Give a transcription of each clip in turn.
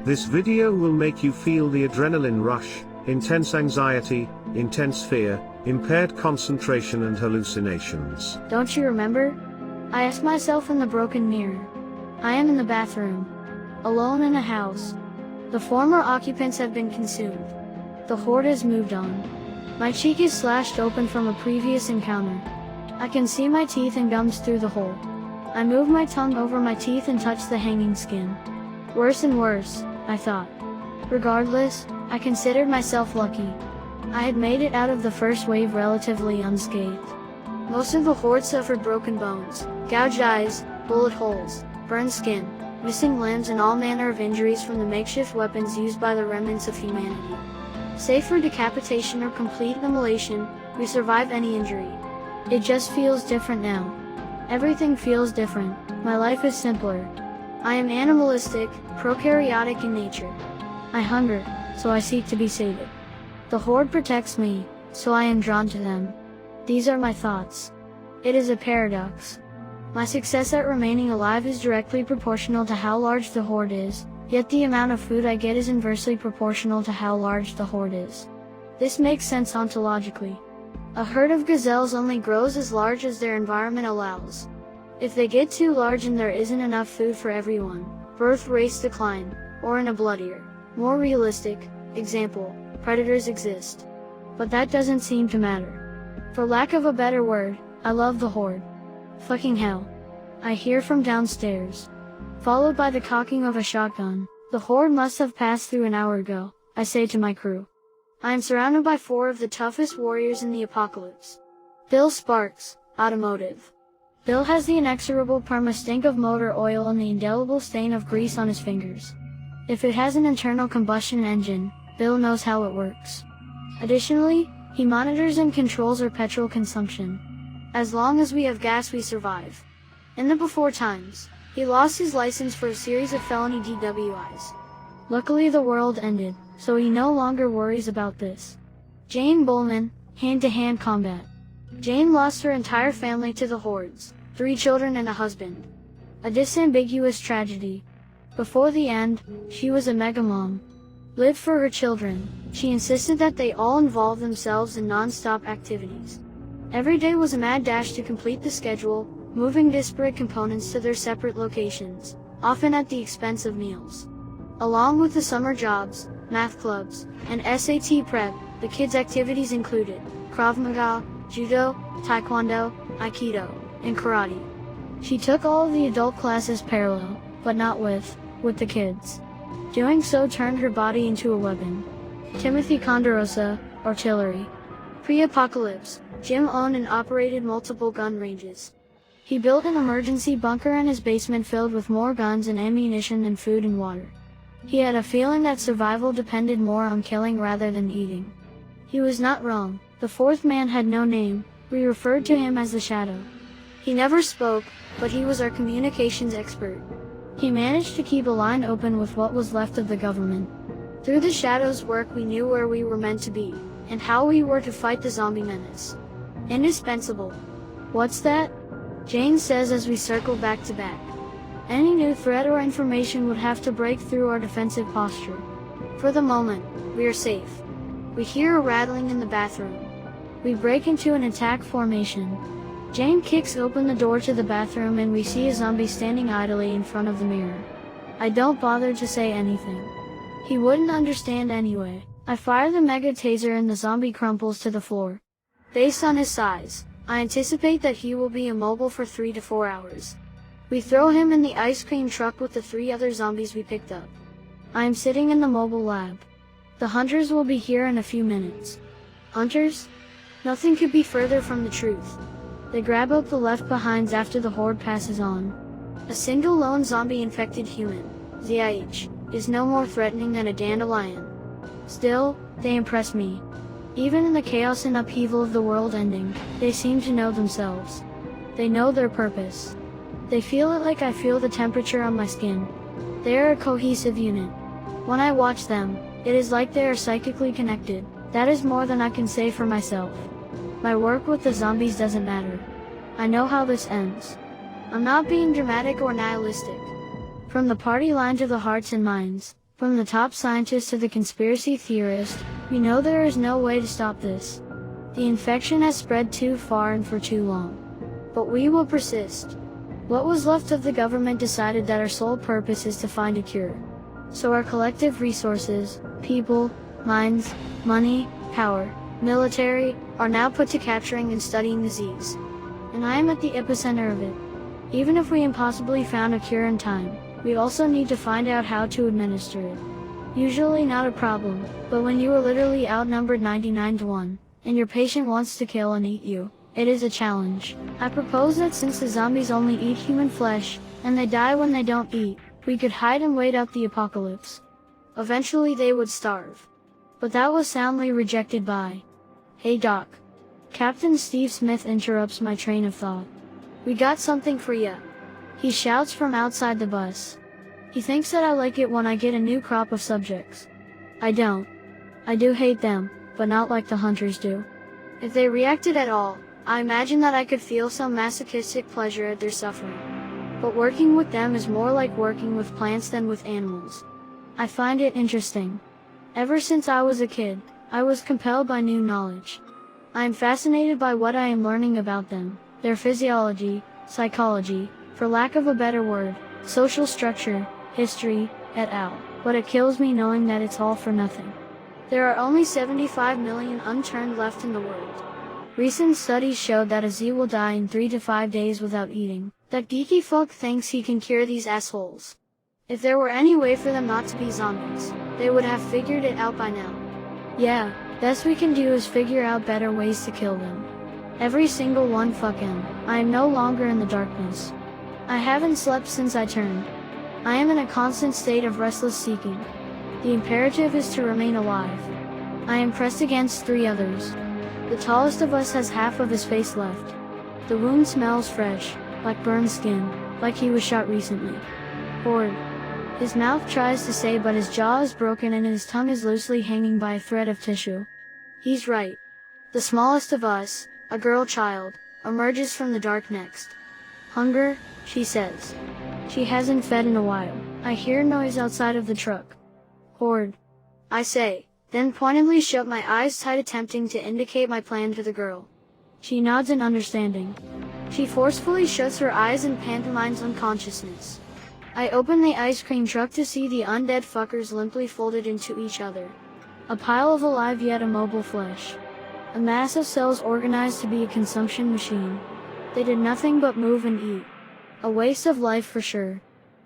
This video will make you feel the adrenaline rush, intense anxiety, intense fear, impaired concentration and hallucinations. Don't you remember? I asked myself in the broken mirror. I am in the bathroom, alone in a house. The former occupants have been consumed. The horde has moved on. My cheek is slashed open from a previous encounter. I can see my teeth and gums through the hole. I move my tongue over my teeth and touch the hanging skin. Worse and worse, I thought. Regardless, I considered myself lucky. I had made it out of the first wave relatively unscathed. Most of the horde suffered broken bones, gouged eyes, bullet holes, burned skin, missing limbs and all manner of injuries from the makeshift weapons used by the remnants of humanity. Save for decapitation or complete immolation, we survive any injury. It just feels different now. Everything feels different. My life is simpler. I am animalistic, prokaryotic in nature. I hunger, so I seek to be sated. The horde protects me, so I am drawn to them. These are my thoughts. It is a paradox. My success at remaining alive is directly proportional to how large the horde is, yet the amount of food I get is inversely proportional to how large the horde is. This makes sense ontologically. A herd of gazelles only grows as large as their environment allows. If they get too large and there isn't enough food for everyone, birth rates decline, or in a bloodier, more realistic example, predators exist. But that doesn't seem to matter. For lack of a better word, I love the horde. Fucking hell. I hear from downstairs. Followed by the cocking of a shotgun. The horde must have passed through an hour ago, I say to my crew. I am surrounded by 4 of the toughest warriors in the apocalypse. Bill Sparks, automotive. Bill has the inexorable perma-stink of motor oil and the indelible stain of grease on his fingers. If it has an internal combustion engine, Bill knows how it works. Additionally, he monitors and controls our petrol consumption. As long as we have gas, we survive. In the before times, he lost his license for a series of felony DWIs. Luckily the world ended, so he no longer worries about this. Jane Bowman, hand-to-hand combat. Jane lost her entire family to the hordes, 3 children and a husband. A disambiguous tragedy. Before the end, she was a mega mom. Lived for her children, she insisted that they all involve themselves in non-stop activities. Every day was a mad dash to complete the schedule, moving disparate components to their separate locations, often at the expense of meals. Along with the summer jobs, math clubs, and SAT prep, the kids' activities included Krav Maga, Judo, Taekwondo, Aikido, and Karate. She took all of the adult classes parallel, but not with the kids. Doing so turned her body into a weapon. Timothy Condorosa, artillery. Pre-apocalypse, Jim owned and operated multiple gun ranges. He built an emergency bunker in his basement filled with more guns and ammunition than food and water. He had a feeling that survival depended more on killing rather than eating. He was not wrong. The 4th man had no name. We referred to him as the Shadow. He never spoke, but he was our communications expert. He managed to keep a line open with what was left of the government. Through the Shadow's work we knew where we were meant to be, and how we were to fight the zombie menace. Indispensable. What's that? Jane says as we circle back to back. Any new threat or information would have to break through our defensive posture. For the moment, we are safe. We hear a rattling in the bathroom. We break into an attack formation. Jane kicks open the door to the bathroom and we see a zombie standing idly in front of the mirror. I don't bother to say anything. He wouldn't understand anyway. I fire the mega taser and the zombie crumples to the floor. Based on his size, I anticipate that he will be immobile for 3 to 4 hours. We throw him in the ice cream truck with the 3 other zombies we picked up. I am sitting in the mobile lab. The hunters will be here in a few minutes. Hunters? Nothing could be further from the truth. They grab up the left behinds after the horde passes on. A single lone zombie-infected human, ZIH, is no more threatening than a dandelion. Still, they impress me. Even in the chaos and upheaval of the world ending, they seem to know themselves. They know their purpose. They feel it like I feel the temperature on my skin. They are a cohesive unit. When I watch them, it is like they are psychically connected. That is more than I can say for myself. My work with the zombies doesn't matter. I know how this ends. I'm not being dramatic or nihilistic. From the party line to the hearts and minds, From the top scientist to the conspiracy theorist, we know there is no way to stop this. The infection has spread too far and for too long. But we will persist. What was left of the government decided that our sole purpose is to find a cure. So our collective resources, people, minds, money, power, military, are now put to capturing and studying disease. And I am at the epicenter of it. Even if we impossibly found a cure in time, we also need to find out how to administer it. Usually not a problem, but when you are literally outnumbered 99-1, and your patient wants to kill and eat you, it is a challenge. I propose that since the zombies only eat human flesh, and they die when they don't eat, we could hide and wait out the apocalypse. Eventually they would starve. But that was soundly rejected by... Hey Doc. Captain Steve Smith interrupts my train of thought. We got something for ya. He shouts from outside the bus. He thinks that I like it when I get a new crop of subjects. I don't. I do hate them, but not like the hunters do. If they reacted at all, I imagine that I could feel some masochistic pleasure at their suffering. But working with them is more like working with plants than with animals. I find it interesting. Ever since I was a kid, I was compelled by new knowledge. I am fascinated by what I am learning about them, their physiology, psychology, for lack of a better word, social structure, history, et al. But it kills me knowing that it's all for nothing. There are only 75 million unturned left in the world. Recent studies showed that a Z will die in 3 to 5 days without eating. That geeky fuck thinks he can cure these assholes. If there were any way for them not to be zombies, they would have figured it out by now. Yeah, best we can do is figure out better ways to kill them. Every single one, fuck him. I am no longer in the darkness. I haven't slept since I turned. I am in a constant state of restless seeking. The imperative is to remain alive. I am pressed against 3 others. The tallest of us has half of his face left. The wound smells fresh, like burned skin, like he was shot recently. Horde. His mouth tries to say but his jaw is broken and his tongue is loosely hanging by a thread of tissue. He's right. The smallest of us, a girl child, emerges from the dark next. Hunger, she says. She hasn't fed in a while. I hear noise outside of the truck. Horde. I say, then pointedly shut my eyes tight attempting to indicate my plan to the girl. She nods in understanding. She forcefully shuts her eyes and pantomimes unconsciousness. I open the ice cream truck to see the undead fuckers limply folded into each other. A pile of alive yet immobile flesh. A mass of cells organized to be a consumption machine. They did nothing but move and eat. A waste of life for sure.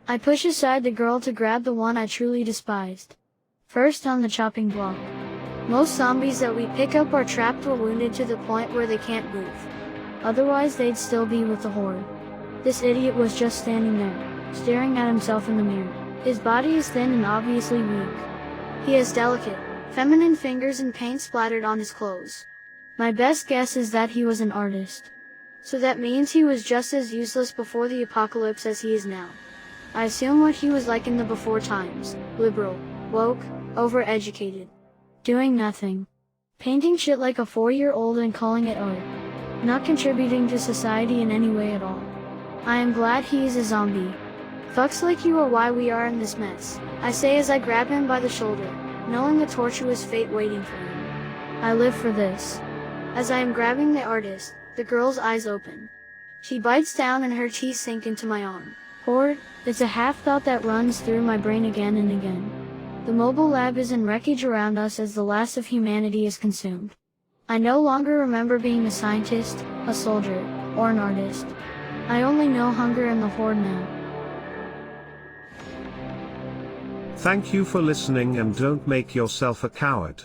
I push aside the girl to grab the one I truly despised. First on the chopping block. Most zombies that we pick up are trapped or wounded to the point where they can't move. Otherwise they'd still be with the horde. This idiot was just standing there, staring at himself in the mirror. His body is thin and obviously weak. He has delicate, feminine fingers and paint splattered on his clothes. My best guess is that he was an artist. So that means he was just as useless before the apocalypse as he is now. I assume what he was like in the before times, liberal, woke, overeducated. Doing nothing. Painting shit like a 4-year-old and calling it art. Not contributing to society in any way at all. I am glad he is a zombie. Fucks like you are why we are in this mess, I say as I grab him by the shoulder, knowing the tortuous fate waiting for him. I live for this. As I am grabbing the artist, the girl's eyes open. She bites down and her teeth sink into my arm. Horde, it's a half-thought that runs through my brain again and again. The mobile lab is in wreckage around us as the last of humanity is consumed. I no longer remember being a scientist, a soldier, or an artist. I only know hunger and the horde now. Thank you for listening and don't make yourself a coward.